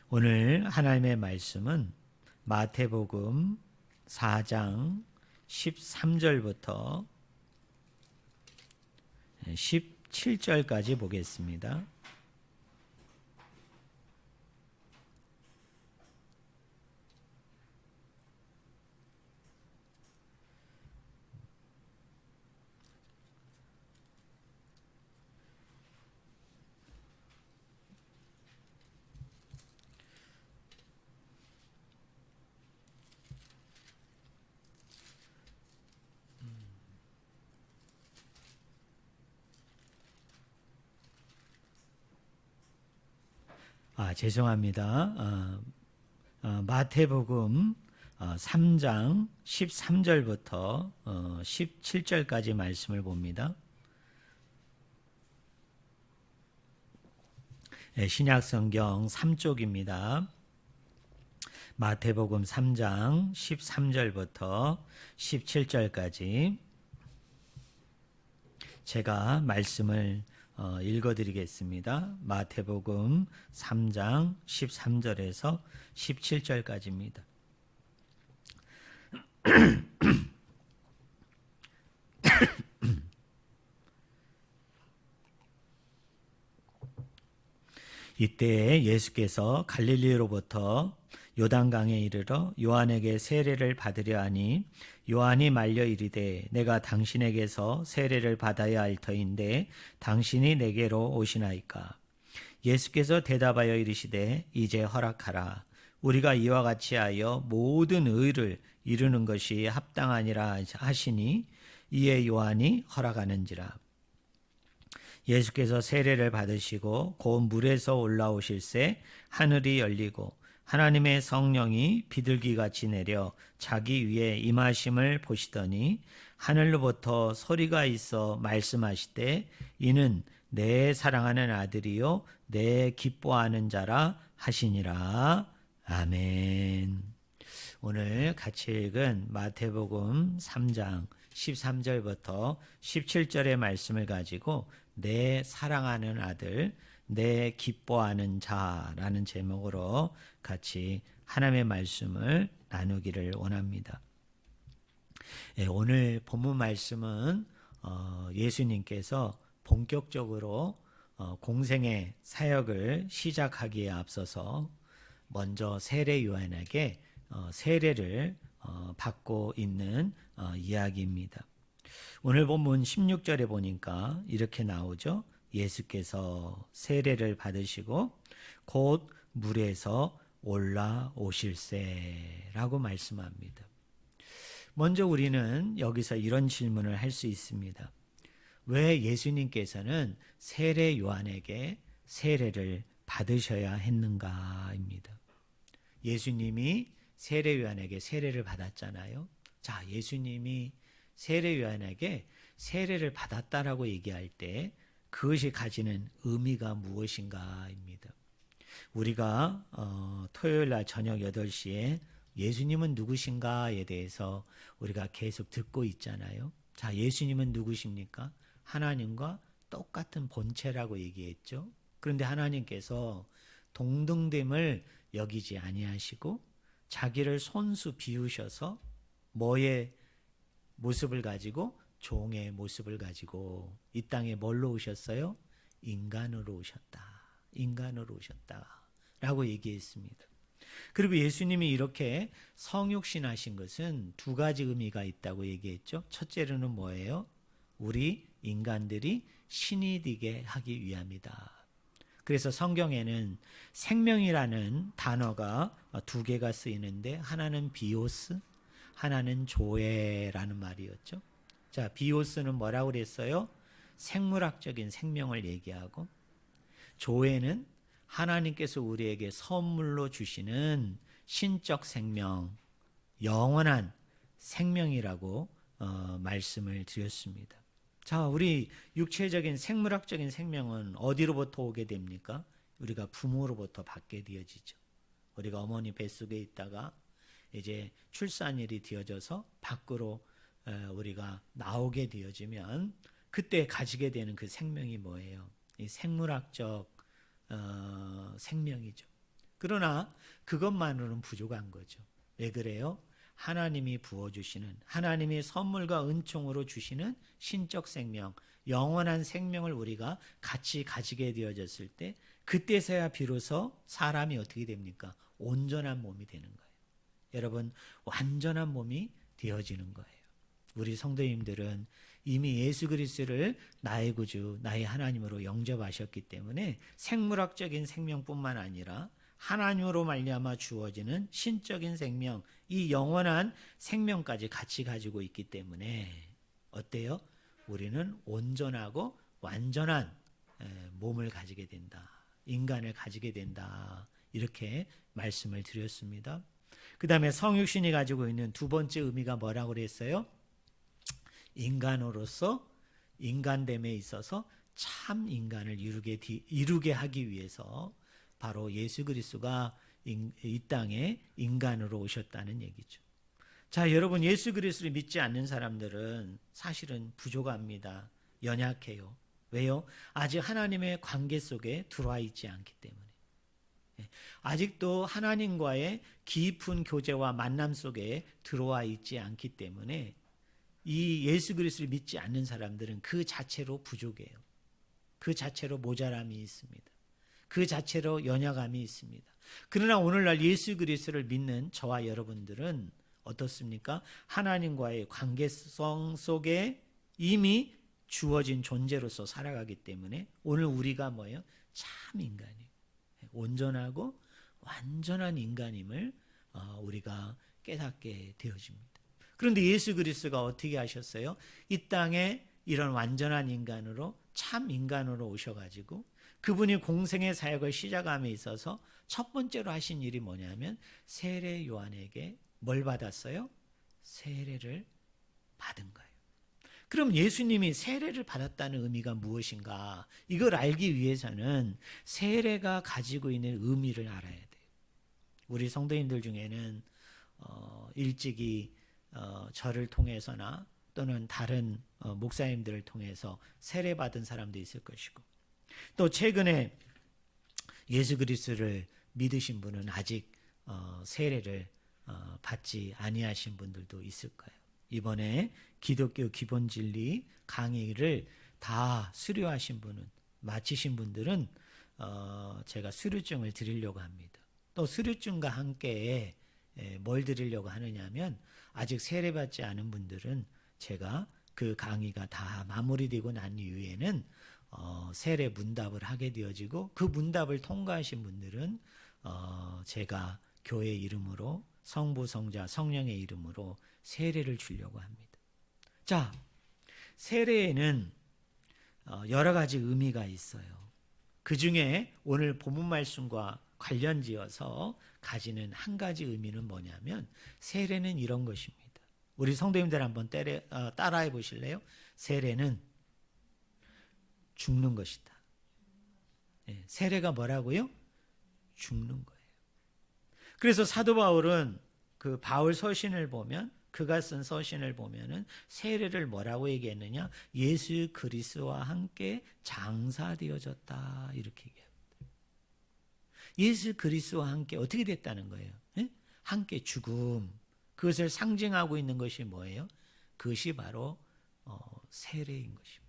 오늘 하나님의 말씀은 마태복음 4장 13절부터 17절까지 보겠습니다. 죄송합니다. 마태복음 3장 13절부터 17절까지 말씀을 봅니다. 신약성경 3쪽입니다. 마태복음 3장 13절부터 17절까지 제가 말씀을 읽어드리겠습니다. 마태복음 3장 13절에서 17절까지입니다. 이때 예수께서 갈릴리로부터 요단강에 이르러 요한에게 세례를 받으려 하니 요한이 말려 이르되 내가 당신에게서 세례를 받아야 할 터인데 당신이 내게로 오시나이까. 예수께서 대답하여 이르시되 이제 허락하라. 우리가 이와 같이 하여 모든 의를 이루는 것이 합당하니라 하시니 이에 요한이 허락하는지라. 예수께서 세례를 받으시고 곧 물에서 올라오실새 하늘이 열리고 하나님의 성령이 비둘기같이 내려 자기 위에 임하심을 보시더니 하늘로부터 소리가 있어 말씀하시되 이는 내 사랑하는 아들이요 내 기뻐하는 자라 하시니라. 아멘. 오늘 같이 읽은 마태복음 3장 13절부터 17절의 말씀을 가지고 내 사랑하는 아들, 내 기뻐하는 자라는 제목으로 같이 하나님의 말씀을 나누기를 원합니다. 오늘 본문 말씀은 예수님께서 본격적으로 공생의 사역을 시작하기에 앞서서 먼저 세례 요한에게 세례를 받고 있는 이야기입니다. 오늘 본문 16절에 보니까 이렇게 나오죠. 예수께서 세례를 받으시고 곧 물에서 올라오실세라고 말씀합니다. 먼저 우리는 여기서 이런 질문을 할 수 있습니다. 왜 예수님께서는 세례 요한에게 세례를 받으셔야 했는가입니다. 예수님이 세례 요한에게 세례를 받았잖아요. 자, 예수님이 세례 요한에게 세례를 받았다라고 얘기할 때 그것이 가지는 의미가 무엇인가입니다. 우리가 토요일 날 저녁 8시에 예수님은 누구신가에 대해서 우리가 계속 듣고 있잖아요. 자, 예수님은 누구십니까? 하나님과 똑같은 본체라고 얘기했죠. 그런데 하나님께서 동등됨을 여기지 아니하시고 자기를 손수 비우셔서 뭐의 모습을 가지고 종의 모습을 가지고 이 땅에 뭘로 오셨어요? 인간으로 오셨다. 인간으로 오셨다. 라고 얘기했습니다. 그리고 예수님이 이렇게 성육신하신 것은 두 가지 의미가 있다고 얘기했죠. 첫째로는 뭐예요? 우리 인간들이 신이 되게 하기 위함이다. 그래서 성경에는 생명이라는 단어가 두 개가 쓰이는데 하나는 비오스, 하나는 조에라는 말이었죠. 자, 비오스는 뭐라고 그랬어요? 생물학적인 생명을 얘기하고, 조에는 하나님께서 우리에게 선물로 주시는 신적 생명, 영원한 생명이라고 말씀을 드렸습니다. 자, 우리 육체적인 생물학적인 생명은 어디로부터 오게 됩니까? 우리가 부모로부터 받게 되어지죠. 우리가 어머니 뱃속에 있다가 이제 출산일이 되어져서 밖으로 우리가 나오게 되어지면 그때 가지게 되는 그 생명이 뭐예요? 이 생물학적 생명이죠. 그러나 그것만으로는 부족한 거죠. 왜 그래요? 하나님이 부어주시는, 하나님이 선물과 은총으로 주시는 신적 생명, 영원한 생명을 우리가 같이 가지게 되어졌을 때, 그때서야 비로소 사람이 어떻게 됩니까? 온전한 몸이 되는 거예요. 여러분, 완전한 몸이 되어지는 거예요. 우리 성도님들은 이미 예수 그리스도를 나의 구주, 나의 하나님으로 영접하셨기 때문에 생물학적인 생명뿐만 아니라 하나님으로 말미암아 주어지는 신적인 생명, 이 영원한 생명까지 같이 가지고 있기 때문에 어때요? 우리는 온전하고 완전한 몸을 가지게 된다. 인간을 가지게 된다. 이렇게 말씀을 드렸습니다. 그 다음에 성육신이 가지고 있는 두 번째 의미가 뭐라고 그랬어요? 인간으로서 인간됨에 있어서 참 인간을 이루게 하기 위해서 바로 예수 그리스도가 이 땅에 인간으로 오셨다는 얘기죠. 자, 여러분, 예수 그리스도를 믿지 않는 사람들은 사실은 부족합니다. 연약해요. 왜요? 아직 하나님의 관계 속에 들어와 있지 않기 때문에. 아직도 하나님과의 깊은 교제와 만남 속에 들어와 있지 않기 때문에 이 예수 그리스도를 믿지 않는 사람들은 그 자체로 부족해요. 그 자체로 모자람이 있습니다. 그 자체로 연약함이 있습니다. 그러나 오늘날 예수 그리스도를 믿는 저와 여러분들은 어떻습니까? 하나님과의 관계성 속에 이미 주어진 존재로서 살아가기 때문에 오늘 우리가 뭐예요? 참 인간이에요. 온전하고 완전한 인간임을 우리가 깨닫게 되어집니다. 그런데 예수 그리스도가 어떻게 하셨어요? 이 땅에 이런 완전한 인간으로 참 인간으로 오셔가지고 그분이 공생의 사역을 시작함에 있어서 첫 번째로 하신 일이 뭐냐면 세례 요한에게 뭘 받았어요? 세례를 받은 거예요. 그럼 예수님이 세례를 받았다는 의미가 무엇인가? 이걸 알기 위해서는 세례가 가지고 있는 의미를 알아야 돼요. 우리 성도님들 중에는 일찍이 저를 통해서나 또는 다른 목사님들을 통해서 세례 받은 사람도 있을 것이고 또 최근에 예수 그리스도를 믿으신 분은 아직 세례를 받지 아니하신 분들도 있을 거예요. 이번에 기독교 기본 진리 강의를 다 수료하신 분은 마치신 분들은 제가 수료증을 드리려고 합니다. 또 수료증과 함께 뭘 드리려고 하느냐면 아직 세례받지 않은 분들은 제가 그 강의가 다 마무리되고 난 이후에는 세례 문답을 하게 되어지고 그 문답을 통과하신 분들은 제가 교회 이름으로 성부, 성자, 성령의 이름으로 세례를 주려고 합니다. 자, 세례에는 여러 가지 의미가 있어요. 그 중에 오늘 본문 말씀과 관련지어서 가지는 한 가지 의미는 뭐냐면 세례는 이런 것입니다. 우리 성도님들 한번 따라해 보실래요? 세례는 죽는 것이다. 세례가 뭐라고요? 죽는 거예요. 그래서 사도 바울은 그 바울 서신을 보면 그가 쓴 서신을 보면은 세례를 뭐라고 얘기했느냐? 예수 그리스도와 함께 장사되어졌다 이렇게 얘기합니다. 예수 그리스도와 함께 어떻게 됐다는 거예요? 함께 죽음. 그것을 상징하고 있는 것이 뭐예요? 그것이 바로 세례인 것입니다.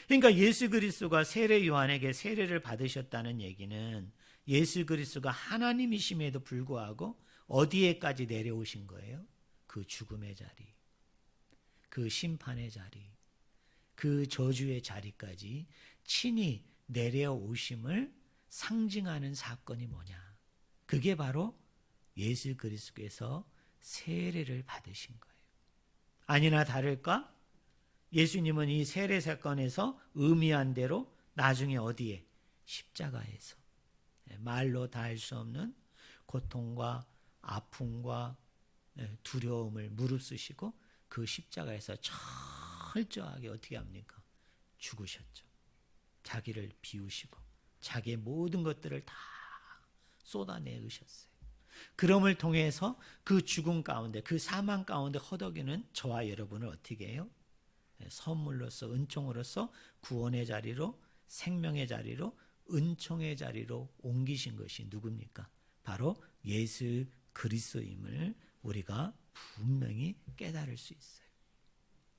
그러니까 예수 그리스도가 세례 요한에게 세례를 받으셨다는 얘기는 예수 그리스도가 하나님이심에도 불구하고 어디에까지 내려오신 거예요? 그 죽음의 자리, 그 심판의 자리, 그 저주의 자리까지 친히 내려오심을 상징하는 사건이 뭐냐? 그게 바로 예수 그리스도께서 세례를 받으신 거예요. 아니나 다를까? 예수님은 이 세례 사건에서 의미한 대로 나중에 어디에? 십자가에서 말로 다 할 수 없는 고통과 아픔과 두려움을 무릅쓰시고 그 십자가에서 철저하게 어떻게 합니까? 죽으셨죠. 자기를 비우시고 자기의 모든 것들을 다 쏟아내으셨어요. 그럼을 통해서 그 죽음 가운데 그 사망 가운데 허덕이는 저와 여러분을 어떻게 해요? 선물로서 은총으로서 구원의 자리로 생명의 자리로 은총의 자리로 옮기신 것이 누굽니까? 바로 예수 그리스도임을 우리가 분명히 깨달을 수 있어요.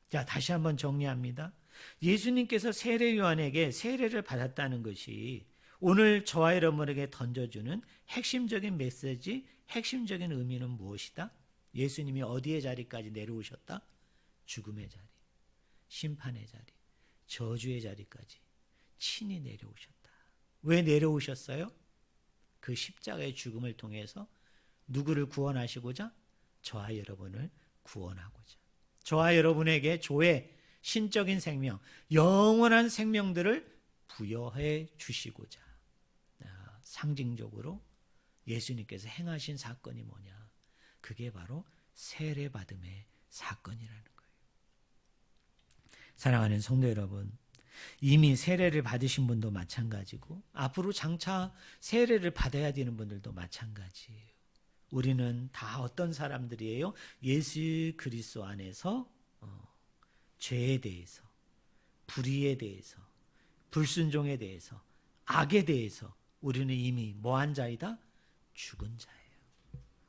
자, 다시 한번 정리합니다. 예수님께서 세례 요한에게 세례를 받았다는 것이 오늘 저와 여러분에게 던져주는 핵심적인 메시지, 핵심적인 의미는 무엇이다? 예수님이 어디의 자리까지 내려오셨다? 죽음의 자리, 심판의 자리, 저주의 자리까지 친히 내려오셨다. 왜 내려오셨어요? 그 십자가의 죽음을 통해서 누구를 구원하시고자? 저와 여러분을 구원하고자. 저와 여러분에게 조의 신적인 생명, 영원한 생명들을 부여해 주시고자. 상징적으로 예수님께서 행하신 사건이 뭐냐? 그게 바로 세례받음의 사건이라는 거예요. 사랑하는 성도 여러분, 이미 세례를 받으신 분도 마찬가지고 앞으로 장차 세례를 받아야 되는 분들도 마찬가지예요. 우리는 다 어떤 사람들이에요? 예수 그리스도 안에서 죄에 대해서, 불의에 대해서, 불순종에 대해서, 악에 대해서 우리는 이미 뭐한 자이다? 죽은 자예요.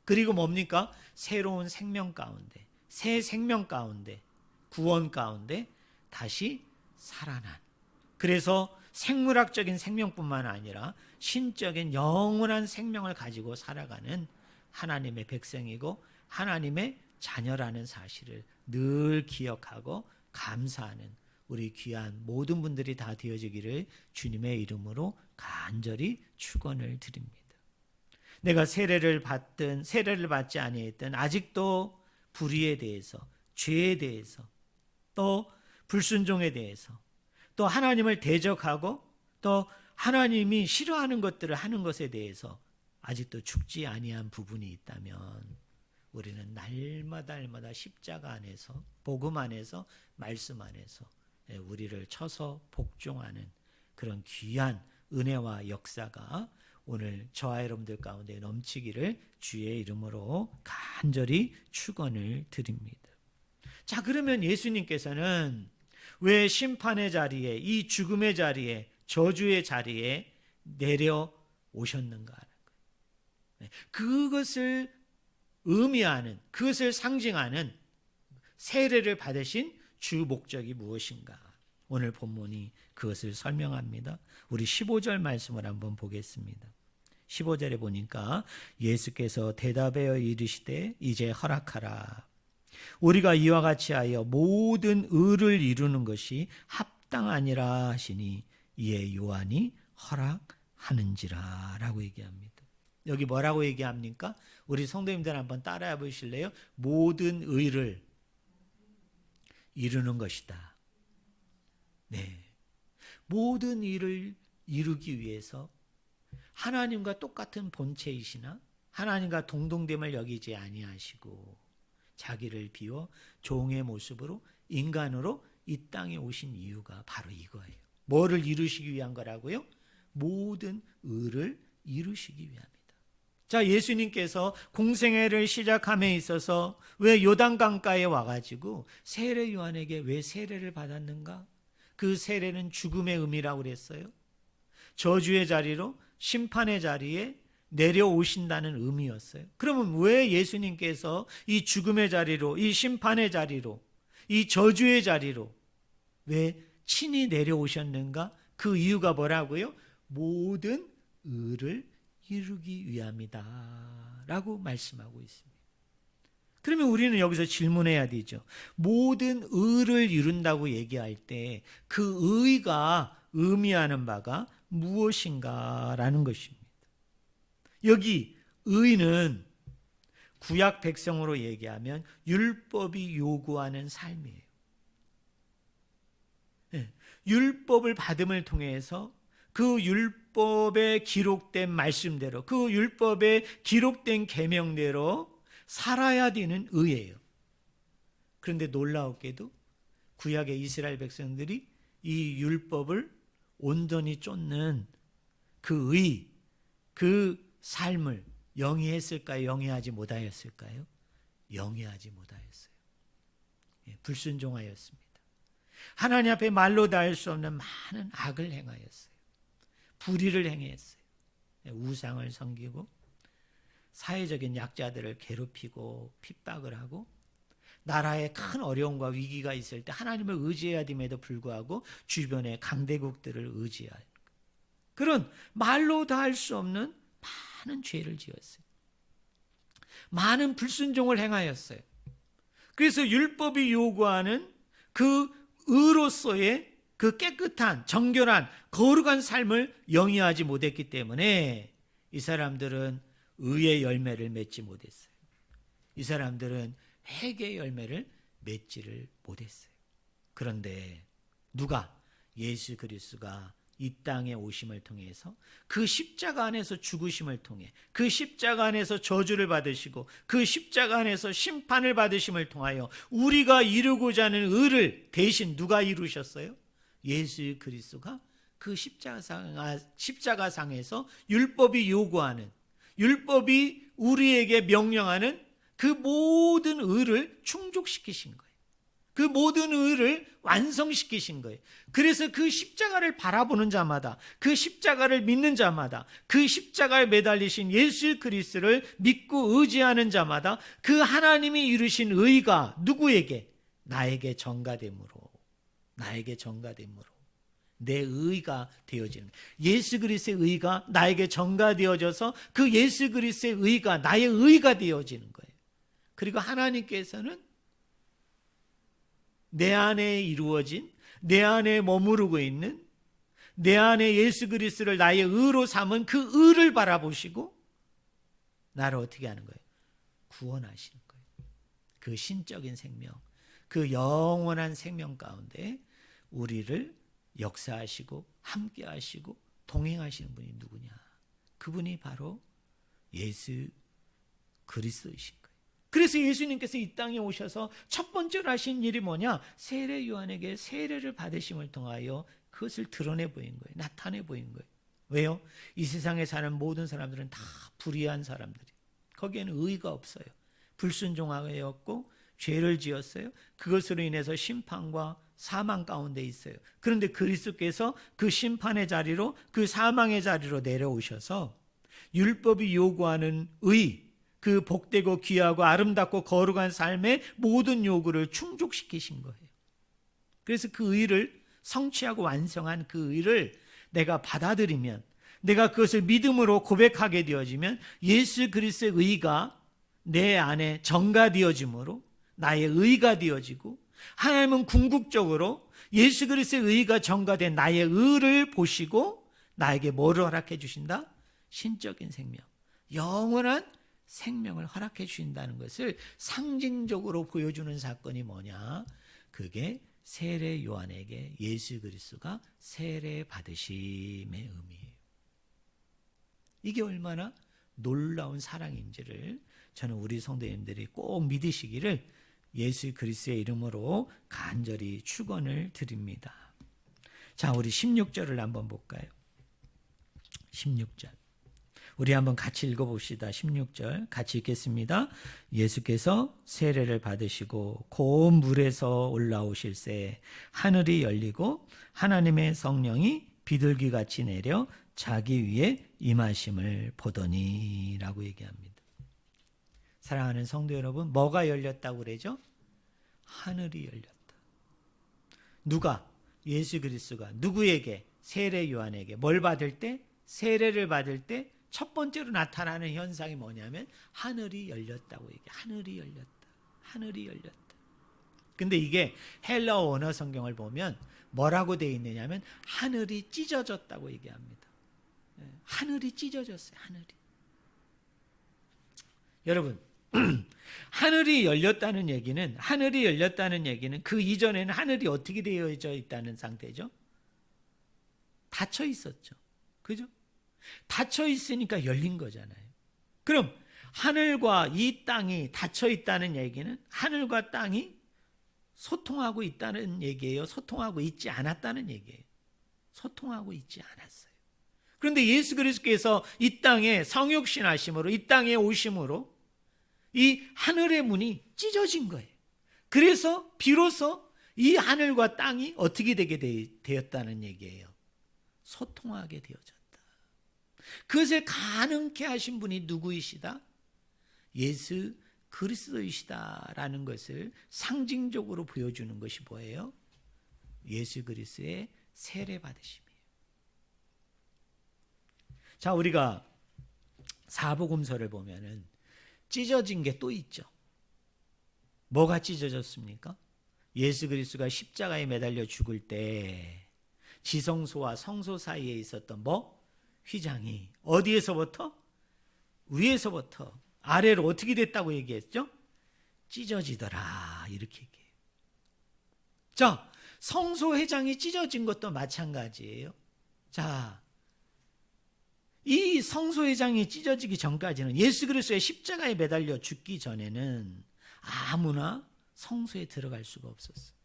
그리고 뭡니까? 새로운 생명 가운데, 새 생명 가운데, 구원 가운데 다시 살아난. 그래서 생물학적인 생명뿐만 아니라 신적인 영원한 생명을 가지고 살아가는 하나님의 백성이고 하나님의 자녀라는 사실을 늘 기억하고 감사하는 우리 귀한 모든 분들이 다 되어지기를 주님의 이름으로 간절히 축원을 드립니다. 내가 세례를 받든 세례를 받지 아니했든 아직도 불의에 대해서, 죄에 대해서, 또 불순종에 대해서, 또 하나님을 대적하고 또 하나님이 싫어하는 것들을 하는 것에 대해서 아직도 죽지 아니한 부분이 있다면 우리는 날마다 십자가 안에서, 복음 안에서, 말씀 안에서 우리를 쳐서 복종하는 그런 귀한 은혜와 역사가 오늘 저와 여러분들 가운데 넘치기를 주의 이름으로 간절히 축원을 드립니다. 자, 그러면 예수님께서는 왜 심판의 자리에, 이 죽음의 자리에, 저주의 자리에 내려오셨는가 하는 거예요. 그것을 의미하는, 그것을 상징하는 세례를 받으신 주 목적이 무엇인가? 오늘 본문이 그것을 설명합니다. 우리 15절 말씀을 한번 보겠습니다. 15절에 보니까 예수께서 대답하여 이르시되 이제 허락하라. 우리가 이와 같이 하여 모든 의를 이루는 것이 합당하니라 하시니 이에 요한이 허락하는지라 라고 얘기합니다. 여기 뭐라고 얘기합니까? 우리 성도님들 한번 따라해 보실래요? 모든 의를 이루는 것이다. 네, 모든 일을 이루기 위해서 하나님과 똑같은 본체이시나 하나님과 동등됨을 여기지 아니하시고 자기를 비워 종의 모습으로 인간으로 이 땅에 오신 이유가 바로 이거예요. 뭐를 이루시기 위한 거라고요? 모든 의를 이루시기 위함이다. 자, 예수님께서 공생애를 시작함에 있어서 왜 요단강가에 와가지고 세례 요한에게 왜 세례를 받았는가? 그 세례는 죽음의 의미라고 그랬어요. 저주의 자리로, 심판의 자리에 내려오신다는 의미였어요. 그러면 왜 예수님께서 이 죽음의 자리로, 이 심판의 자리로, 이 저주의 자리로 왜 친히 내려오셨는가? 그 이유가 뭐라고요? 모든 의를 이루기 위함이다 라고 말씀하고 있습니다. 그러면 우리는 여기서 질문해야 되죠. 모든 의를 이룬다고 얘기할 때 그 의가 의미하는 바가 무엇인가라는 것입니다. 여기 의는 구약 백성으로 얘기하면 율법이 요구하는 삶이에요. 율법을 받음을 통해서 그 율법에 기록된 말씀대로, 그 율법에 기록된 계명대로 살아야 되는 의예요. 그런데 놀라웠게도 구약의 이스라엘 백성들이 이 율법을 온전히 쫓는 그 의, 그 삶을 영위했을까요? 영위하지 못하였을까요? 영위하지 못하였어요. 불순종하였습니다. 하나님 앞에 말로 다 할 수 없는 많은 악을 행하였어요. 불의를 행했어요. 우상을 섬기고 사회적인 약자들을 괴롭히고 핍박을 하고 나라에 큰 어려움과 위기가 있을 때 하나님을 의지해야 됨에도 불구하고 주변의 강대국들을 의지하는 그런 말로 다 할 수 없는 많은 죄를 지었어요. 많은 불순종을 행하였어요. 그래서 율법이 요구하는 그 의로서의 그 깨끗한 정결한 거룩한 삶을 영위하지 못했기 때문에 이 사람들은 의의 열매를 맺지 못했어요. 이 사람들은 회개의 열매를 맺지를 못했어요. 그런데 누가? 예수 그리스도가 이 땅에 오심을 통해서 그 십자가 안에서 죽으심을 통해 그 십자가 안에서 저주를 받으시고 그 십자가 안에서 심판을 받으심을 통하여 우리가 이루고자 하는 의를 대신 누가 이루셨어요? 예수 그리스도가 그 십자가상에서 율법이 요구하는, 율법이 우리에게 명령하는 그 모든 의를 충족시키신 거예요. 그 모든 의를 완성시키신 거예요. 그래서 그 십자가를 바라보는 자마다, 그 십자가를 믿는 자마다, 그 십자가에 매달리신 예수 그리스도를 믿고 의지하는 자마다 그 하나님이 이루신 의가 누구에게? 나에게 전가됨으로 내 의가 되어지는 거예요. 예수 그리스도의 의가 나에게 전가되어져서 그 예수 그리스도의 의가 나의 의가 되어지는 거예요. 그리고 하나님께서는 내 안에 이루어진, 내 안에 머무르고 있는, 내 안에 예수 그리스도를 나의 의로 삼은 그 의를 바라보시고 나를 어떻게 하는 거예요? 구원하시는 거예요. 그 신적인 생명, 그 영원한 생명 가운데 우리를 역사하시고 함께 하시고 동행하시는 분이 누구냐? 그분이 바로 예수 그리스도이신 거예요. 그래서 예수님께서 이 땅에 오셔서 첫 번째로 하신 일이 뭐냐? 세례 요한에게 세례를 받으심을 통하여 그것을 드러내 보인 거예요. 나타내 보인 거예요. 왜요? 이 세상에 사는 모든 사람들은 다 불의한 사람들이에요. 거기에는 의가 없어요. 불순종하였고 죄를 지었어요. 그것으로 인해서 심판과 사망 가운데 있어요. 그런데 그리스도께서 그 심판의 자리로, 그 사망의 자리로 내려오셔서 율법이 요구하는 의, 그 복되고 귀하고 아름답고 거룩한 삶의 모든 요구를 충족시키신 거예요. 그래서 그 의를 성취하고 완성한 그 의를 내가 받아들이면, 내가 그것을 믿음으로 고백하게 되어지면 예수 그리스도의 의가 내 안에 전가되어짐으로 나의 의가 되어지고, 하나님은 궁극적으로 예수 그리스도의 의가 전가된 나의 의를 보시고 나에게 뭐를 허락해 주신다? 신적인 생명, 영원한 생명을 허락해 주신다는 것을 상징적으로 보여주는 사건이 뭐냐? 그게 세례 요한에게 예수 그리스도가 세례 받으심의 의미예요. 이게 얼마나 놀라운 사랑인지를 저는 우리 성도님들이 꼭 믿으시기를 예수 그리스도의 이름으로 간절히 축원을 드립니다. 자, 우리 16절을 한번 볼까요? 16절. 우리 한번 같이 읽어봅시다. 16절 같이 읽겠습니다. 예수께서 세례를 받으시고 고운 물에서 올라오실새 하늘이 열리고 하나님의 성령이 비둘기같이 내려 자기 위에 임하심을 보더니 라고 얘기합니다. 사랑하는 성도 여러분, 뭐가 열렸다고 그러죠? 하늘이 열렸다. 누가? 예수 그리스도가 누구에게? 세례 요한에게 뭘 받을 때? 세례를 받을 때 첫 번째로 나타나는 현상이 뭐냐면 하늘이 열렸다고 얘기해요. 하늘이 열렸다. 하늘이 열렸다. 근데 이게 헬라어 원어 성경을 보면 뭐라고 되어 있느냐면 하늘이 찢어졌다고 얘기합니다. 하늘이 찢어졌어요. 하늘이. 여러분, 하늘이 열렸다는 얘기는 그 이전에는 하늘이 어떻게 되어져 있다는 상태죠? 닫혀 있었죠. 그죠? 닫혀 있으니까 열린 거잖아요. 그럼 하늘과 이 땅이 닫혀 있다는 얘기는 하늘과 땅이 소통하고 있다는 얘기예요? 소통하고 있지 않았다는 얘기예요? 소통하고 있지 않았어요. 그런데 예수 그리스도께서 이 땅에 성육신하심으로, 이 땅에 오심으로 이 하늘의 문이 찢어진 거예요. 그래서 비로소 이 하늘과 땅이 어떻게 되게 되었다는 얘기예요? 소통하게 되어졌다. 그것을 가능케 하신 분이 누구이시다? 예수 그리스도이시다라는 것을 상징적으로 보여주는 것이 뭐예요? 예수 그리스도의 세례 받으심이에요. 자, 우리가 사복음서를 보면은 찢어진 게 또 있죠. 뭐가 찢어졌습니까? 예수 그리스도가 십자가에 매달려 죽을 때 지성소와 성소 사이에 있었던 휘장이 어디에서부터? 위에서부터 아래로 어떻게 됐다고 얘기했죠? 찢어지더라, 이렇게 얘기해요. 자, 성소 회장이 찢어진 것도 마찬가지예요. 자, 이 성소 회장이 찢어지기 전까지는, 예수 그리스도의 십자가에 매달려 죽기 전에는 아무나 성소에 들어갈 수가 없었어요.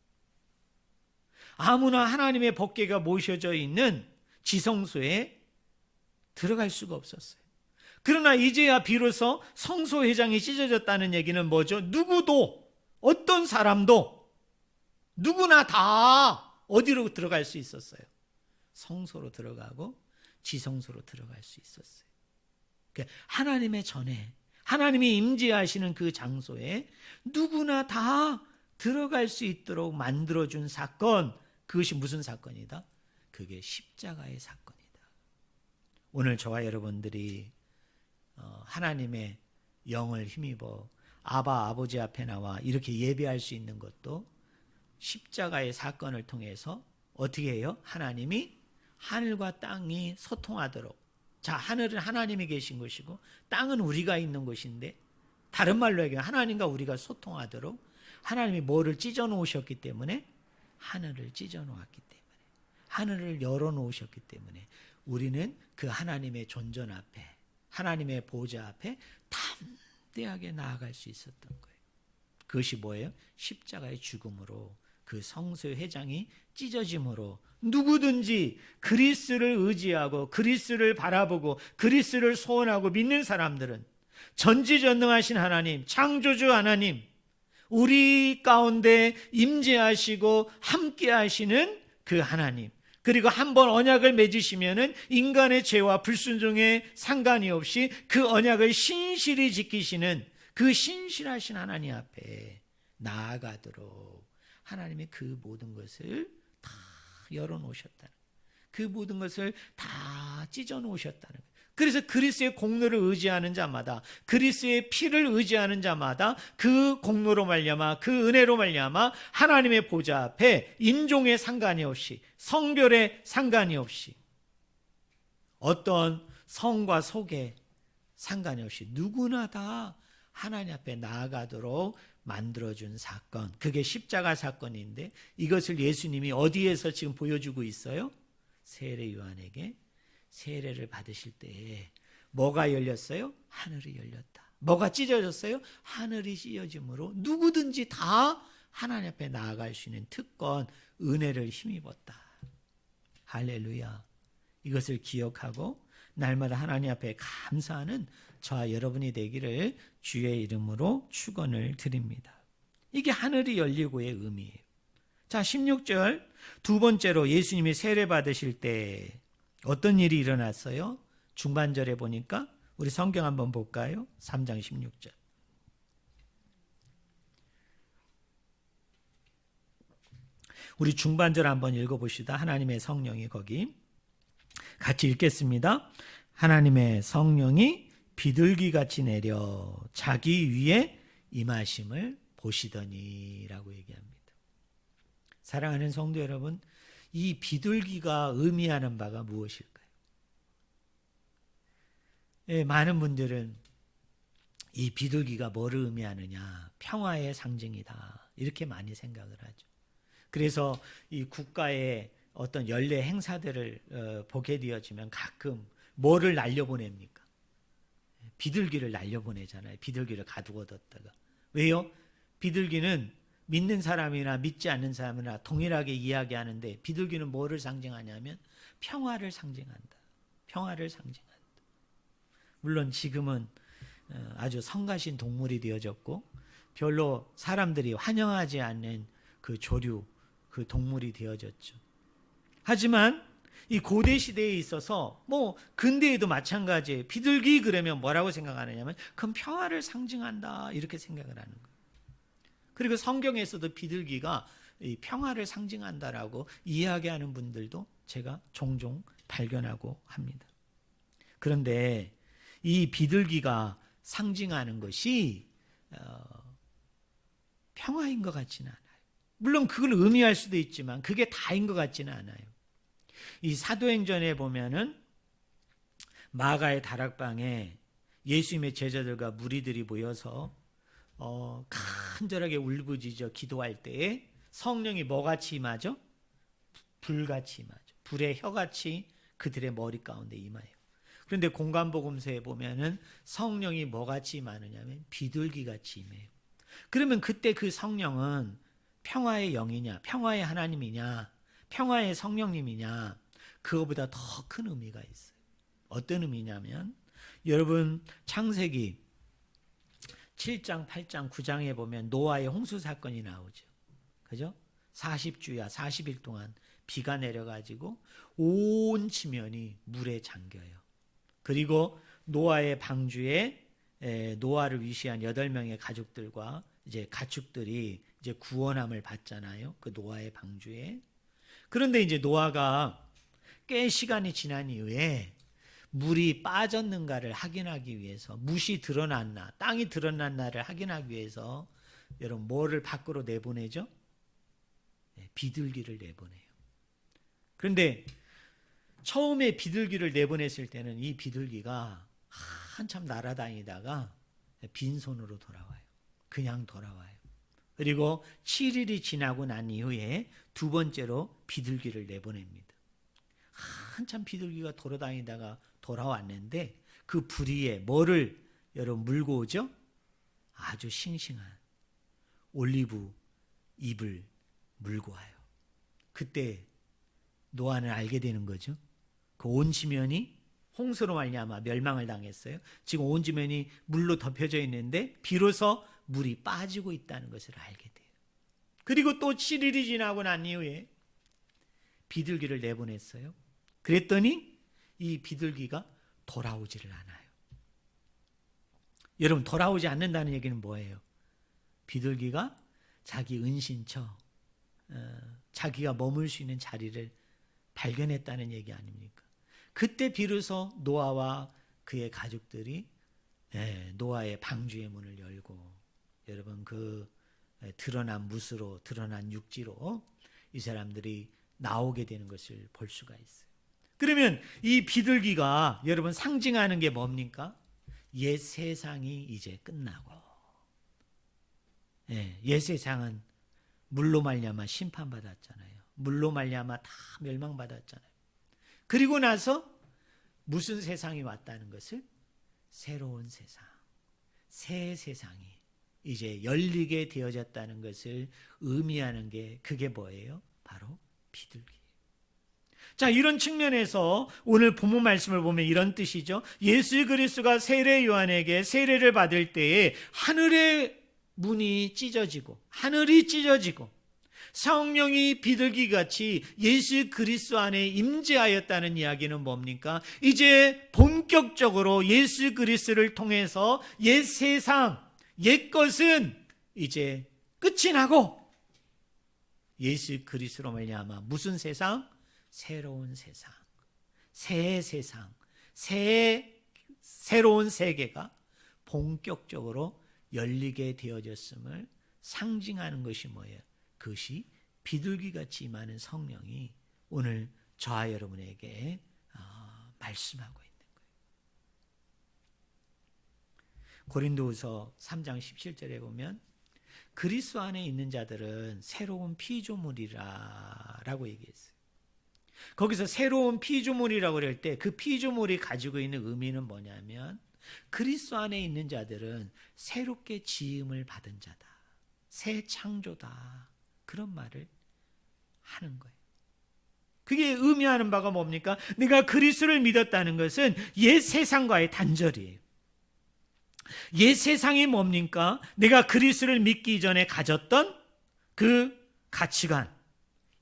아무나 하나님의 법궤가 모셔져 있는 지성소에 들어갈 수가 없었어요. 그러나 이제야 비로소 성소 회장이 찢어졌다는 얘기는 뭐죠? 누구도, 어떤 사람도, 누구나 다 어디로 들어갈 수 있었어요? 성소로 들어가고 지성소로 들어갈 수 있었어요. 하나님의 전에, 하나님이 임재하시는 그 장소에 누구나 다 들어갈 수 있도록 만들어준 사건, 그것이 무슨 사건이다? 그게 십자가의 사건이다. 오늘 저와 여러분들이 하나님의 영을 힘입어 아버지 앞에 나와 이렇게 예배할 수 있는 것도 십자가의 사건을 통해서 어떻게 해요? 하나님이 하늘과 땅이 소통하도록. 자, 하늘은 하나님이 계신 것이고 땅은 우리가 있는 곳인데, 다른 말로 얘기하면 하나님과 우리가 소통하도록 하나님이 뭐를 찢어 놓으셨기 때문에, 하늘을 찢어 놓았기 때문에, 하늘을 열어 놓으셨기 때문에 우리는 그 하나님의 존전 앞에, 하나님의 보좌 앞에 담대하게 나아갈 수 있었던 거예요. 그것이 뭐예요? 십자가의 죽음으로, 그 성소 회장이 찢어짐으로 누구든지 그리스도를 의지하고 그리스도를 바라보고 그리스도를 소원하고 믿는 사람들은 전지전능하신 하나님, 창조주 하나님, 우리 가운데 임재하시고 함께 하시는 그 하나님, 그리고 한번 언약을 맺으시면은 인간의 죄와 불순종에 상관이 없이 그 언약을 신실히 지키시는 그 신실하신 하나님 앞에 나아가도록 하나님이 그 모든 것을 다 열어놓으셨다는, 그 모든 것을 다 찢어놓으셨다는 거예요. 그래서 그리스도의 공로를 의지하는 자마다, 그리스도의 피를 의지하는 자마다 그 공로로 말미암아, 그 은혜로 말미암아 하나님의 보좌 앞에 인종에 상관이 없이, 성별에 상관이 없이, 어떤 성과 속에 상관이 없이 누구나 다 하나님 앞에 나아가도록 만들어준 사건, 그게 십자가 사건인데, 이것을 예수님이 어디에서 지금 보여주고 있어요? 세례 요한에게 세례를 받으실 때에 뭐가 열렸어요? 하늘이 열렸다. 뭐가 찢어졌어요? 하늘이 찢어짐으로 누구든지 다 하나님 앞에 나아갈 수 있는 특권, 은혜를 힘입었다. 할렐루야. 이것을 기억하고 날마다 하나님 앞에 감사하는 저와 여러분이 되기를 주의 이름으로 축원을 드립니다. 이게 하늘이 열리고의 의미예요. 자, 16절, 두 번째로 예수님이 세례 받으실 때 어떤 일이 일어났어요? 중반절에 보니까 우리 성경 한번 볼까요? 3장 16절. 우리 중반절 한번 읽어봅시다. 하나님의 성령이 거기 같이 읽겠습니다. 하나님의 성령이 비둘기같이 내려 자기 위에 임하심을 보시더니 라고 얘기합니다. 사랑하는 성도 여러분, 이 비둘기가 의미하는 바가 무엇일까요? 예, 많은 분들은 이 비둘기가 뭐를 의미하느냐, 평화의 상징이다, 이렇게 많이 생각을 하죠. 그래서 이 국가의 어떤 연례 행사들을 보게 되어지면 가끔 뭐를 날려보냅니까? 비둘기를 날려보내잖아요. 비둘기를 가두어뒀다가. 왜요? 비둘기는 믿는 사람이나 믿지 않는 사람이나 동일하게 이야기하는데, 비둘기는 뭐를 상징하냐면 평화를 상징한다. 평화를 상징한다. 물론 지금은 아주 성가신 동물이 되어졌고 별로 사람들이 환영하지 않는 그 조류, 그 동물이 되어졌죠. 하지만 이 고대 시대에 있어서 뭐 근대에도 마찬가지예요. 비둘기 그러면 뭐라고 생각하느냐면 그건 평화를 상징한다 이렇게 생각을 하는 거예요. 그리고 성경에서도 비둘기가 이 평화를 상징한다라고 이야기하는 분들도 제가 종종 발견하고 합니다. 그런데 이 비둘기가 상징하는 것이 평화인 것 같지는 않아요. 물론 그걸 의미할 수도 있지만 그게 다인 것 같지는 않아요. 이 사도행전에 보면은 마가의 다락방에 예수님의 제자들과 무리들이 모여서 간절하게 울부짖어 기도할 때에 성령이 뭐같이 임하죠? 불같이 임하죠. 불의 혀같이 그들의 머리 가운데 임해요. 그런데 공관복음서에 보면은 성령이 뭐같이 임하느냐면 비둘기같이 임해요. 그러면 그때 그 성령은 평화의 영이냐, 평화의 하나님이냐, 평화의 성령님이냐, 그거보다 더 큰 의미가 있어요. 어떤 의미냐면 여러분 창세기 7장, 8장, 9장에 보면 노아의 홍수 사건이 나오죠. 그죠? 40주야 40일 동안 비가 내려가지고 온 지면이 물에 잠겨요. 그리고 노아의 방주에 노아를 위시한 8명의 가족들과 이제 가축들이 이제 구원함을 받잖아요. 그 노아의 방주에. 그런데 이제 노아가 꽤 시간이 지난 이후에 물이 빠졌는가를 확인하기 위해서, 뭇이 드러났나, 땅이 드러났나를 확인하기 위해서 여러분 뭐를 밖으로 내보내죠? 비둘기를 내보내요. 그런데 처음에 비둘기를 내보냈을 때는 이 비둘기가 한참 날아다니다가 빈손으로 돌아와요. 그냥 돌아와요. 그리고 7일이 지나고 난 이후에 두 번째로 비둘기를 내보냅니다. 한참 비둘기가 돌아다니다가 돌아왔는데 그 부리에 뭐를 여러분 물고 오죠? 아주 싱싱한 올리브 잎을 물고 와요. 그때 노아는 알게 되는 거죠. 그 온 지면이 홍수로 말미암아 멸망을 당했어요. 지금 온 지면이 물로 덮여져 있는데 비로소 물이 빠지고 있다는 것을 알게 돼요. 그리고 또 7일이 지나고 난 이후에 비둘기를 내보냈어요. 그랬더니 이 비둘기가 돌아오지를 않아요. 여러분 돌아오지 않는다는 얘기는 뭐예요? 비둘기가 자기 은신처, 자기가 머물 수 있는 자리를 발견했다는 얘기 아닙니까? 그때 비로소 노아와 그의 가족들이 노아의 방주의 문을 열고 여러분 그 드러난 뭇으로 드러난 육지로 이 사람들이 나오게 되는 것을 볼 수가 있어요. 그러면 이 비둘기가 여러분 상징하는 게 뭡니까? 옛 세상이 이제 끝나고 옛 세상은 물로 말미암아 심판받았잖아요. 물로 말미암아 다 멸망받았잖아요. 그리고 나서 무슨 세상이 왔다는 것을 새로운 세상, 새 세상이 이제 열리게 되어졌다는 것을 의미하는 게 그게 뭐예요? 바로 비둘기예요. 자, 이런 측면에서 오늘 본문 말씀을 보면 이런 뜻이죠. 예수 그리스도가 세례 요한에게 세례를 받을 때에 하늘의 문이 찢어지고 하늘이 찢어지고 성령이 비둘기같이 예수 그리스도 안에 임재하였다는 이야기는 뭡니까? 이제 본격적으로 예수 그리스도를 통해서 옛 세상, 옛 것은 이제 끝이 나고 예수 그리스도로 말미암아 무슨 세상? 새로운 세상, 새 세상, 새로운 세계가 본격적으로 열리게 되어졌음을 상징하는 것이 뭐예요? 그것이 비둘기같이 임하는 성령이 오늘 저와 여러분에게 말씀하고 있는 거예요. 고린도후서 3장 17절에 보면 그리스도 안에 있는 자들은 새로운 피조물이라고 얘기했어요. 거기서 새로운 피조물이라고 그럴 때 그 피조물이 가지고 있는 의미는 뭐냐면 그리스도 안에 있는 자들은 새롭게 지음을 받은 자다. 새 창조다. 그런 말을 하는 거예요. 그게 의미하는 바가 뭡니까? 내가 그리스도를 믿었다는 것은 옛 세상과의 단절이에요. 옛 세상이 뭡니까? 내가 그리스도를 믿기 전에 가졌던 그 가치관,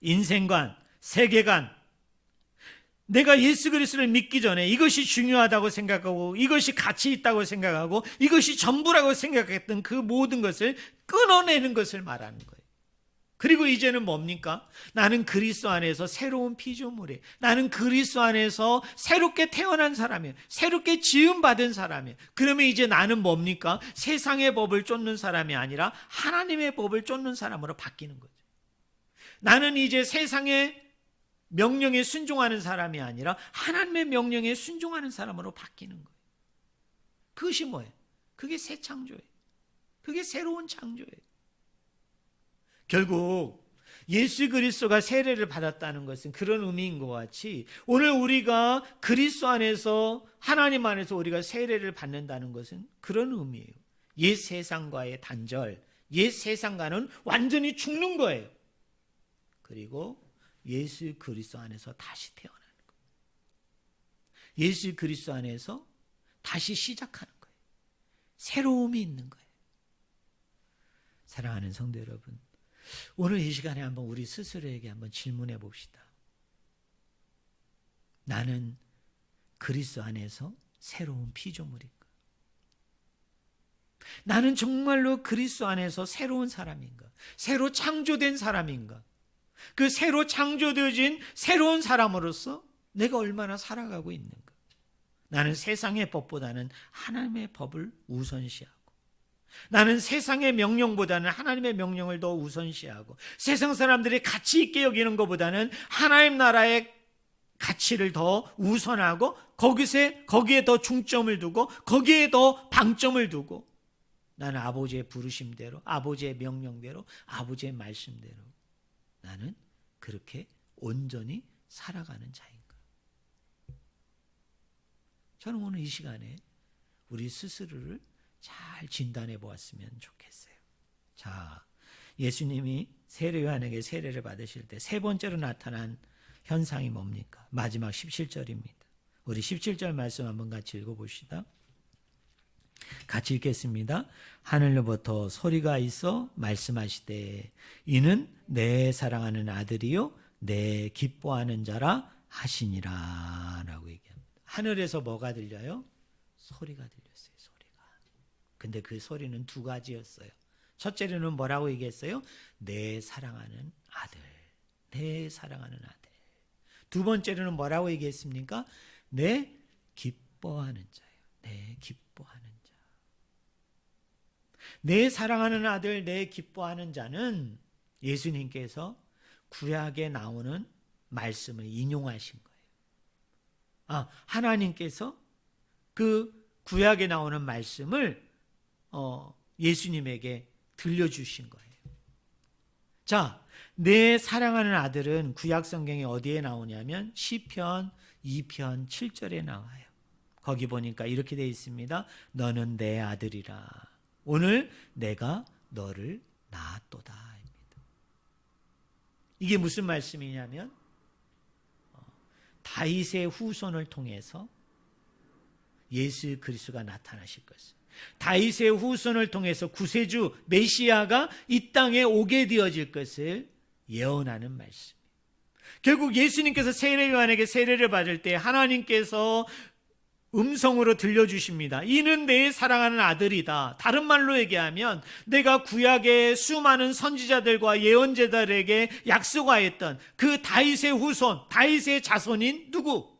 인생관, 세계관, 내가 예수 그리스도를 믿기 전에 이것이 중요하다고 생각하고 이것이 가치 있다고 생각하고 이것이 전부라고 생각했던 그 모든 것을 끊어내는 것을 말하는 거예요. 그리고 이제는 뭡니까? 나는 그리스도 안에서 새로운 피조물이에요. 나는 그리스도 안에서 새롭게 태어난 사람이에요. 새롭게 지음받은 사람이에요. 그러면 이제 나는 뭡니까? 세상의 법을 쫓는 사람이 아니라 하나님의 법을 쫓는 사람으로 바뀌는 거죠. 나는 이제 세상의 명령에 순종하는 사람이 아니라 하나님의 명령에 순종하는 사람으로 바뀌는 거예요. 그것이 뭐예요? 그게 새 창조예요. 그게 새로운 창조예요. 결국 예수 그리스도가 세례를 받았다는 것은 그런 의미인 것 같이 오늘 우리가 그리스도 안에서 하나님 안에서 우리가 세례를 받는다는 것은 그런 의미예요. 옛 세상과의 단절, 옛 세상과는 완전히 죽는 거예요. 그리고 예수 그리스도 안에서 다시 태어나는 거예요. 예수 그리스도 안에서 다시 시작하는 거예요. 새로움이 있는 거예요. 사랑하는 성도 여러분, 오늘 이 시간에 한번 우리 스스로에게 한번 질문해 봅시다. 나는 그리스도 안에서 새로운 피조물인가? 나는 정말로 그리스도 안에서 새로운 사람인가? 새로 창조된 사람인가? 그 새로 창조되어진 새로운 사람으로서 내가 얼마나 살아가고 있는가? 나는 세상의 법보다는 하나님의 법을 우선시하고 나는 세상의 명령보다는 하나님의 명령을 더 우선시하고 세상 사람들이 가치 있게 여기는 것보다는 하나님 나라의 가치를 더 우선하고 거기에 더 중점을 두고 거기에 더 방점을 두고 나는 아버지의 부르심대로 아버지의 명령대로 아버지의 말씀대로 나는 그렇게 온전히 살아가는 자인가? 저는 오늘 이 시간에 우리 스스로를 잘 진단해 보았으면 좋겠어요. 자, 예수님이 세례 요한에게 세례를 받으실 때 세 번째로 나타난 현상이 뭡니까? 마지막 17절입니다. 우리 17절 말씀 한번 같이 읽어봅시다. 같이 읽겠습니다. 하늘로부터 소리가 있어 말씀하시되 이는 내 사랑하는 아들이요 내 기뻐하는 자라 하시니라 라고 얘기합니다. 하늘에서 뭐가 들려요? 소리가 들렸어요. 소리가. 근데 그 소리는 두 가지였어요. 첫째로는 뭐라고 얘기했어요? 내 사랑하는 아들. 내 사랑하는 아들. 두 번째로는 뭐라고 얘기했습니까? 내 기뻐하는 자예요. 내 기뻐하는 자. 내 사랑하는 아들, 내 기뻐하는 자는 예수님께서 구약에 나오는 말씀을 인용하신 거예요. 하나님께서 그 구약에 나오는 말씀을 예수님에게 들려주신 거예요. 자, 내 사랑하는 아들은 구약 성경에 어디에 나오냐면 시편 2편 7절에 나와요. 거기 보니까 이렇게 되어 있습니다. 너는 내 아들이라. 오늘 내가 너를 낳았도다. 이게 무슨 말씀이냐면 다윗의 후손을 통해서 예수 그리스도가 나타나실 것을, 다윗의 후손을 통해서 구세주 메시아가 이 땅에 오게 되어질 것을 예언하는 말씀이에요. 결국 예수님께서 세례 요한에게 세례를 받을 때 하나님께서 음성으로 들려주십니다. 이는 내 사랑하는 아들이다. 다른 말로 얘기하면 내가 구약의 수많은 선지자들과 예언자들에게 약속하였던 그 다윗의 후손, 다윗의 자손인 누구?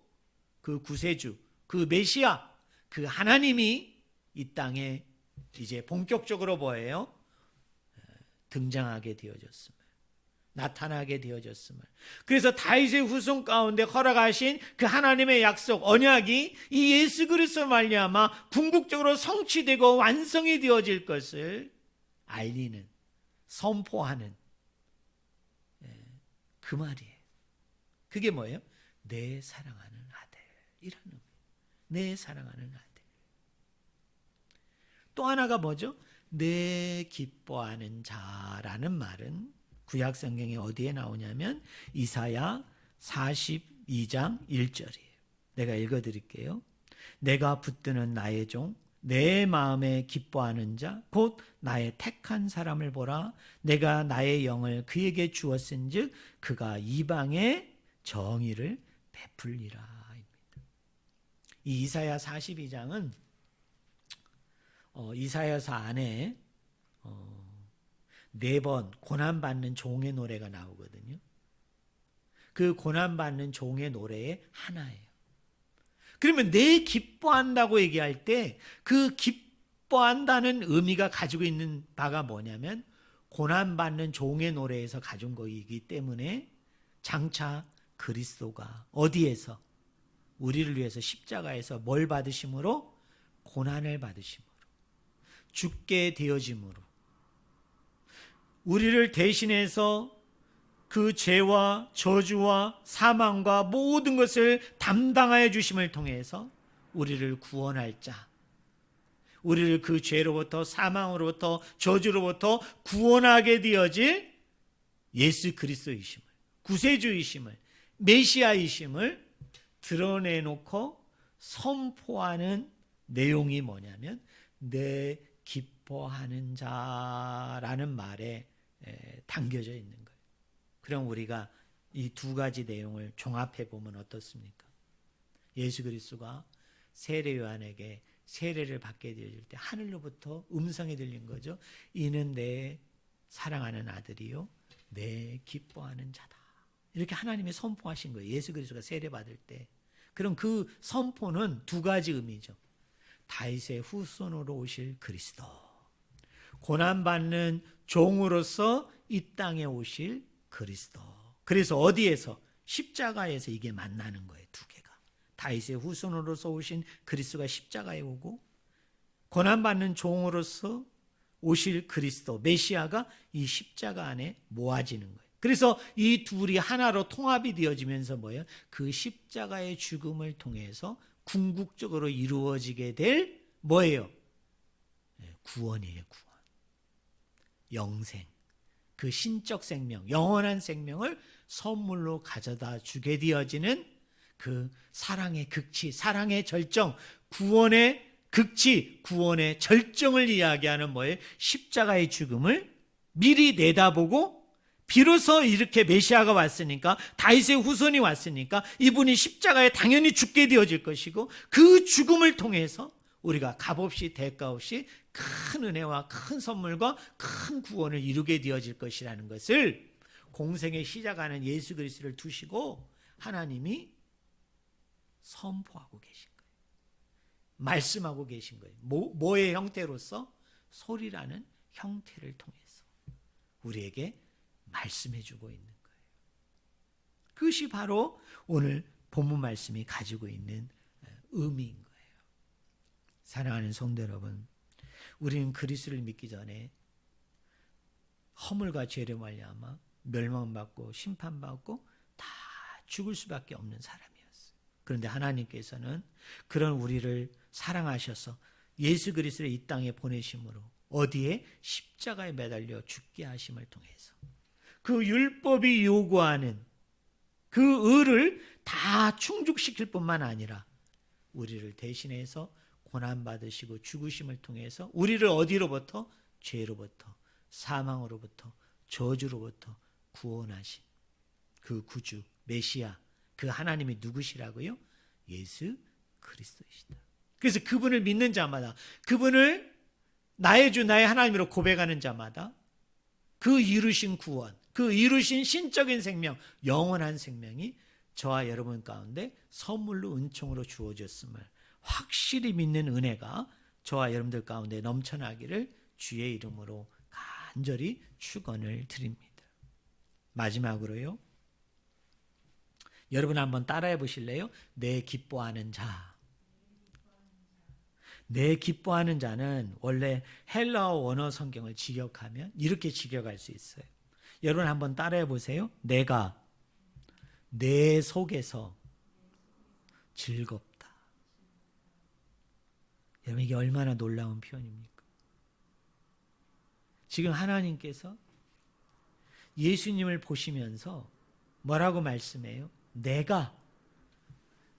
그 구세주, 그 메시아, 그 하나님이 이 땅에 이제 본격적으로 뭐예요? 등장하게 되어졌습니다. 나타나게 되어졌음을. 그래서 다윗의 후손 가운데 허락하신 그 하나님의 약속, 언약이 이 예수 그리스도 말미암아 궁극적으로 성취되고 완성이 되어질 것을 알리는, 선포하는 그 말이에요. 그게 뭐예요? 내 사랑하는 아들. 이런 의미. 내 사랑하는 아들. 또 하나가 뭐죠? 내 기뻐하는 자라는 말은 구약 성경이 어디에 나오냐면 이사야 42장 1절이에요. 내가 읽어드릴게요. 내가 붙드는 나의 종, 내 마음에 기뻐하는 자, 곧 나의 택한 사람을 보라. 내가 나의 영을 그에게 주었은즉 그가 이방의 정의를 베풀리라입니다. 이 이사야 42장은 이사야서 안에 4번 고난받는 종의 노래가 나오거든요. 그 고난받는 종의 노래의 하나예요. 그러면 내 기뻐한다고 얘기할 때 그 기뻐한다는 의미가 가지고 있는 바가 뭐냐면 고난받는 종의 노래에서 가진 것이기 때문에 장차 그리스도가 어디에서 우리를 위해서 십자가에서 뭘 받으심으로? 고난을 받으심으로, 죽게 되어짐으로, 우리를 대신해서 그 죄와 저주와 사망과 모든 것을 담당하여 주심을 통해서 우리를 구원할 자, 우리를 그 죄로부터 사망으로부터 저주로부터 구원하게 되어질 예수 그리스도이심을, 구세주이심을, 메시아이심을 드러내놓고 선포하는 내용이 뭐냐면 내 기뻐하는 자라는 말에 담겨져 있는 거예요. 그럼 우리가 이 두 가지 내용을 종합해 보면 어떻습니까? 예수 그리스도가 세례 요한에게 세례를 받게 되어질 때 하늘로부터 음성이 들린 거죠. 이는 내 사랑하는 아들이요 내 기뻐하는 자다. 이렇게 하나님이 선포하신 거예요. 예수 그리스도가 세례 받을 때. 그럼 그 선포는 두 가지 의미죠. 다윗의 후손으로 오실 그리스도, 고난받는 종으로서 이 땅에 오실 그리스도. 그래서 어디에서? 십자가에서 이게 만나는 거예요. 두 개가. 다윗의 후손으로서 오신 그리스도가 십자가에 오고 고난받는 종으로서 오실 그리스도, 메시아가 이 십자가 안에 모아지는 거예요. 그래서 이 둘이 하나로 통합이 되어지면서 뭐예요? 그 십자가의 죽음을 통해서 궁극적으로 이루어지게 될 뭐예요? 구원이에요. 구원. 영생. 그 신적 생명, 영원한 생명을 선물로 가져다 주게 되어지는 그 사랑의 극치, 사랑의 절정, 구원의 극치, 구원의 절정을 이야기하는 뭐예요? 십자가의 죽음을 미리 내다보고 비로소 이렇게 메시아가 왔으니까, 다윗의 후손이 왔으니까 이분이 십자가에 당연히 죽게 되어질 것이고, 그 죽음을 통해서 우리가 값없이 대가 없이 큰 은혜와 큰 선물과 큰 구원을 이루게 되어질 것이라는 것을 공생의 시작하는 예수 그리스도를 두시고 하나님이 선포하고 계신 거예요. 말씀하고 계신 거예요. 뭐의 형태로서? 소리라는 형태를 통해서 우리에게 말씀해 주고 있는 거예요. 그것이 바로 오늘 본문 말씀이 가지고 있는 의미인 거예요. 사랑하는 성도 여러분, 우리는 그리스도를 믿기 전에 허물과 죄로 말미암아 멸망받고 심판받고 다 죽을 수밖에 없는 사람이었어요. 그런데 하나님께서는 그런 우리를 사랑하셔서 예수 그리스도를 이 땅에 보내심으로 어디에? 십자가에 매달려 죽게 하심을 통해서 그 율법이 요구하는 그 의를 다 충족시킬 뿐만 아니라 우리를 대신해서 고난받으시고 죽으심을 통해서 우리를 어디로부터? 죄로부터, 사망으로부터, 저주로부터 구원하신 그 구주, 메시아, 그 하나님이 누구시라고요? 예수 그리스도이시다. 그래서 그분을 믿는 자마다, 그분을 나의 주, 나의 하나님으로 고백하는 자마다 그 이루신 구원, 그 이루신 신적인 생명, 영원한 생명이 저와 여러분 가운데 선물로 은총으로 주어졌음을 확실히 믿는 은혜가 저와 여러분들 가운데 넘쳐나기를 주의 이름으로 간절히 축원을 드립니다. 마지막으로요, 여러분 한번 따라해 보실래요? 내 기뻐하는 자. 내 기뻐하는 자는 원래 헬라어 원어 성경을 직역하면 이렇게 직역할 수 있어요. 여러분 한번 따라해 보세요. 내가 내 속에서 즐겁다. 여러분, 이게 얼마나 놀라운 표현입니까? 지금 하나님께서 예수님을 보시면서 뭐라고 말씀해요? 내가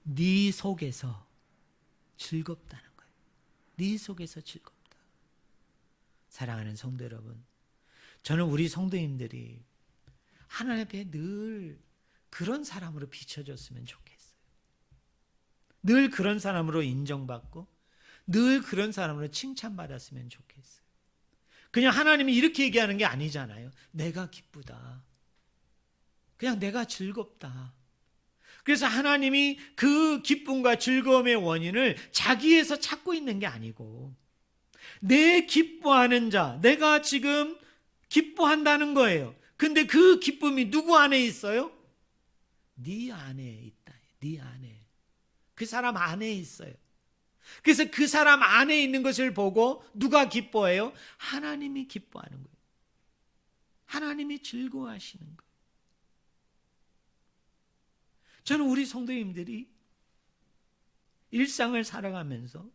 네 속에서 즐겁다는 거예요. 네 속에서 즐겁다. 사랑하는 성도 여러분, 저는 우리 성도님들이 하나님 앞에 늘 그런 사람으로 비춰졌으면 좋겠어요. 늘 그런 사람으로 인정받고 늘 그런 사람으로 칭찬받았으면 좋겠어요. 그냥 하나님이 이렇게 얘기하는 게 아니잖아요. 내가 기쁘다. 그냥 내가 즐겁다. 그래서 하나님이 그 기쁨과 즐거움의 원인을 자기에서 찾고 있는 게 아니고 내 기뻐하는 자, 내가 지금 기뻐한다는 거예요. 근데 그 기쁨이 누구 안에 있어요? 네 안에 있다. 네 안에. 그 사람 안에 있어요. 그래서 그 사람 안에 있는 것을 보고 누가 기뻐해요? 하나님이 기뻐하는 거예요. 하나님이 즐거워하시는 거예요. 저는 우리 성도님들이 일상을 살아가면서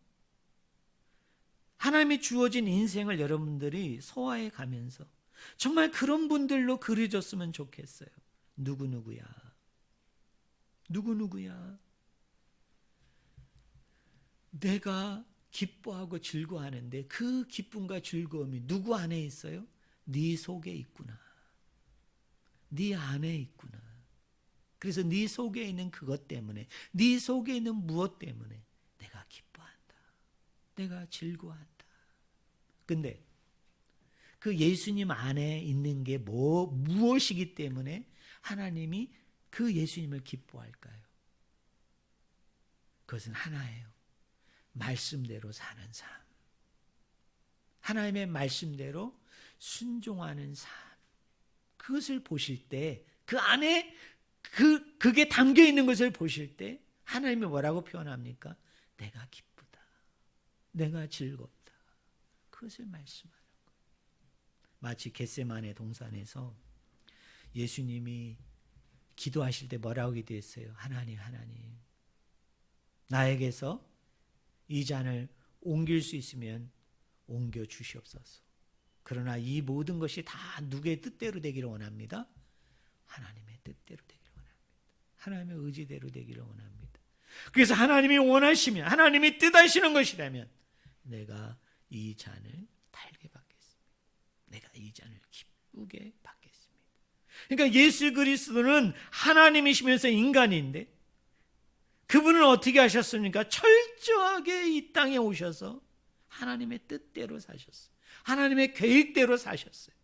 하나님이 주어진 인생을 여러분들이 소화해 가면서 정말 그런 분들로 그려졌으면 좋겠어요. 누구누구야. 누구누구야. 내가 기뻐하고 즐거워하는데 그 기쁨과 즐거움이 누구 안에 있어요? 네 속에 있구나. 네 안에 있구나. 그래서 네 속에 있는 그것 때문에, 네 속에 있는 무엇 때문에 내가 기뻐한다. 내가 즐거워한다. 근데 그 예수님 안에 있는 게 무엇이기 때문에 하나님이 그 예수님을 기뻐할까요? 그것은 하나예요. 말씀대로 사는 삶. 하나님의 말씀대로 순종하는 삶. 그것을 보실 때, 그 안에 그게 담겨 있는 것을 보실 때 하나님이 뭐라고 표현합니까? 내가 기쁘다. 내가 즐겁다. 그것을 말씀하는 거예요. 마치 겟세마네 동산에서 예수님이 기도하실 때 뭐라고 기도했어요? 하나님, 나에게서 이 잔을 옮길 수 있으면 옮겨 주시옵소서. 그러나 이 모든 것이 다 누구의 뜻대로 되기를 원합니다. 하나님의 뜻대로 되기를 원합니다. 하나님의 의지대로 되기를 원합니다. 그래서 하나님이 원하시면, 하나님이 뜻하시는 것이라면 내가 이 잔을 달게 받겠습니다. 내가 이 잔을 기쁘게 받겠습니다. 그러니까 예수 그리스도는 하나님이시면서 인간인데 그분은 어떻게 하셨습니까? 철저하게 이 땅에 오셔서 하나님의 뜻대로 사셨어요. 하나님의 계획대로 사셨어요.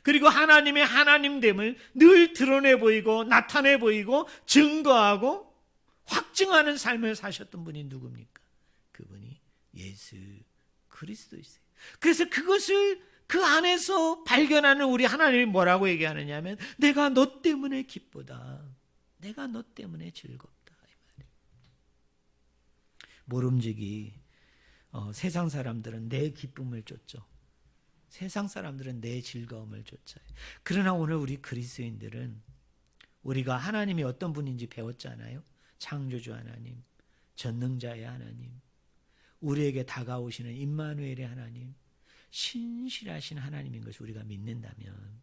그리고 하나님의 하나님됨을 늘 드러내 보이고 나타내 보이고 증거하고 확증하는 삶을 사셨던 분이 누굽니까? 그분이 예수 그리스도이세요. 그래서 그것을 그 안에서 발견하는 우리 하나님이 뭐라고 얘기하느냐 하면 내가 너 때문에 기쁘다. 내가 너 때문에 즐겁다. 이 말이에요. 모름지기 세상 사람들은 내 기쁨을 쫓죠. 세상 사람들은 내 즐거움을 쫓아요. 그러나 오늘 우리 그리스도인들은 우리가 하나님이 어떤 분인지 배웠잖아요. 창조주 하나님, 전능자의 하나님, 우리에게 다가오시는 임마누엘의 하나님, 신실하신 하나님인 것을 우리가 믿는다면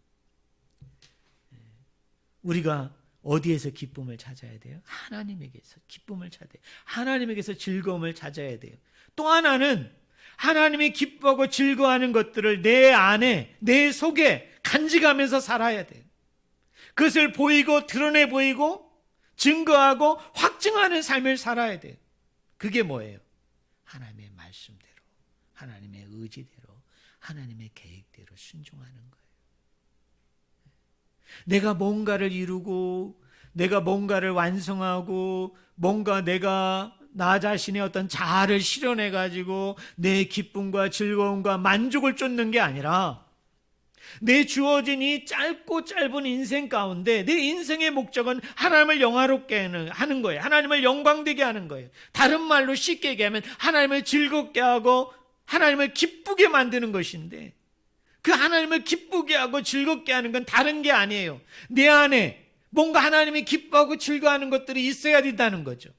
우리가 어디에서 기쁨을 찾아야 돼요? 하나님에게서 기쁨을 찾아야 돼요. 하나님에게서 즐거움을 찾아야 돼요. 또 하나는 하나님이 기뻐하고 즐거워하는 것들을 내 안에, 내 속에 간직하면서 살아야 돼요. 그것을 보이고 드러내 보이고 증거하고 확증하는 삶을 살아야 돼요. 그게 뭐예요? 하나님의 말씀대로, 하나님의 의지대로, 하나님의 계획대로 순종하는 거예요. 내가 뭔가를 이루고 내가 뭔가를 완성하고 뭔가 내가 나 자신의 어떤 자아를 실현해 가지고 내 기쁨과 즐거움과 만족을 쫓는 게 아니라 내 주어진 이 짧고 짧은 인생 가운데 내 인생의 목적은 하나님을 영화롭게 하는 거예요. 하나님을 영광되게 하는 거예요. 다른 말로 쉽게 얘기하면 하나님을 즐겁게 하고 하나님을 기쁘게 만드는 것인데 그 하나님을 기쁘게 하고 즐겁게 하는 건 다른 게 아니에요. 내 안에 뭔가 하나님이 기뻐하고 즐거워하는 것들이 있어야 된다는 거죠.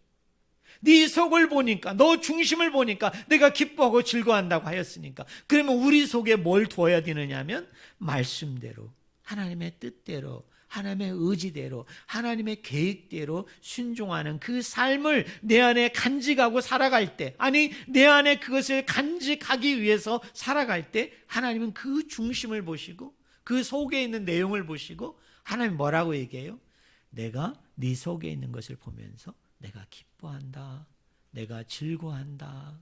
네 속을 보니까, 너 중심을 보니까 내가 기뻐하고 즐거워한다고 하였으니까 그러면 우리 속에 뭘 두어야 되느냐 하면 말씀대로, 하나님의 뜻대로, 하나님의 의지대로, 하나님의 계획대로 순종하는 그 삶을 내 안에 간직하고 살아갈 때, 아니 내 안에 그것을 간직하기 위해서 살아갈 때 하나님은 그 중심을 보시고 그 속에 있는 내용을 보시고 하나님 뭐라고 얘기해요? 내가 네 속에 있는 것을 보면서 내가 기뻐한다. 내가 즐거워한다.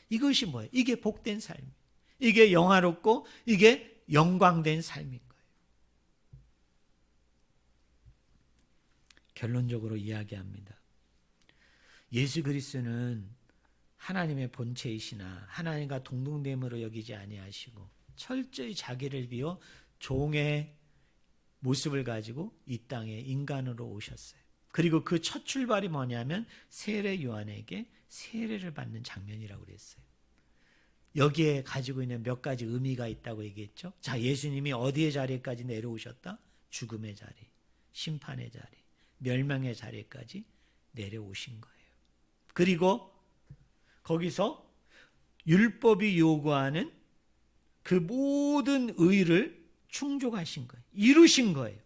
이것이 뭐예요? 이게 복된 삶. 이게 영화롭고 이게 영광된 삶인 거예요. 결론적으로 이야기합니다. 예수 그리스도는 하나님의 본체이시나 하나님과 동등됨으로 여기지 아니하시고 철저히 자기를 비워 종의 모습을 가지고 이 땅에 인간으로 오셨어요. 그리고 그 첫 출발이 뭐냐면 세례 요한에게 세례를 받는 장면이라고 그랬어요. 여기에 가지고 있는 몇 가지 의미가 있다고 얘기했죠. 자, 예수님이 어디의 자리까지 내려오셨다? 죽음의 자리, 심판의 자리, 멸망의 자리까지 내려오신 거예요. 그리고 거기서 율법이 요구하는 그 모든 의를 충족하신 거예요. 이루신 거예요.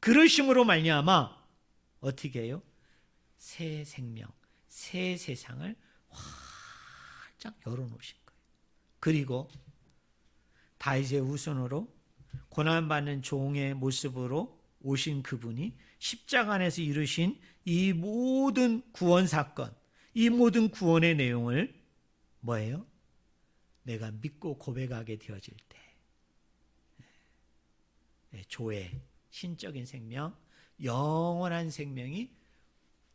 그러심으로 말미암아 어떻게 해요? 새 생명, 새 세상을 활짝 열어놓으신 거예요. 그리고 다윗의 후손으로 고난받는 종의 모습으로 오신 그분이 십자가 안에서 이루신 이 모든 구원 사건, 이 모든 구원의 내용을 뭐예요? 내가 믿고 고백하게 되어질 때 조회, 신적인 생명, 영원한 생명이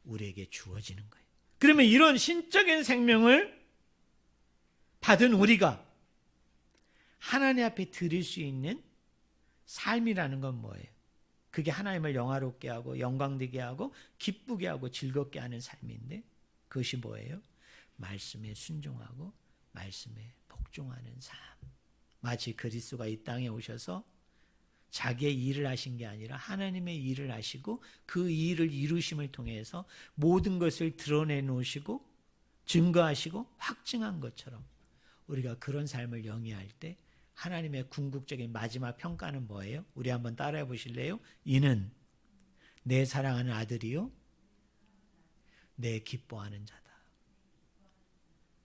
우리에게 주어지는 거예요. 그러면 이런 신적인 생명을 받은 우리가 하나님 앞에 드릴 수 있는 삶이라는 건 뭐예요? 그게 하나님을 영화롭게 하고 영광되게 하고 기쁘게 하고 즐겁게 하는 삶인데 그것이 뭐예요? 말씀에 순종하고 말씀에 복종하는 삶. 마치 그리스도가 이 땅에 오셔서 자기의 일을 하신 게 아니라 하나님의 일을 하시고 그 일을 이루심을 통해서 모든 것을 드러내 놓으시고 증거하시고 확증한 것처럼 우리가 그런 삶을 영위할 때 하나님의 궁극적인 마지막 평가는 뭐예요? 우리 한번 따라해 보실래요? 이는 내 사랑하는 아들이요 내 기뻐하는 자다.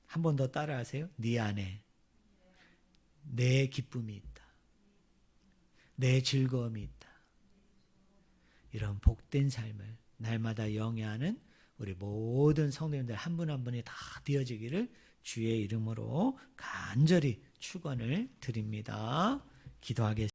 한 번 더 따라하세요. 네 안에 내 기쁨이 있다. 내 즐거움이 있다. 이런 복된 삶을 날마다 영위하는 우리 모든 성도님들 한 분 한 분이 다 되어지기를 주의 이름으로 간절히 축원을 드립니다. 기도하겠습니다.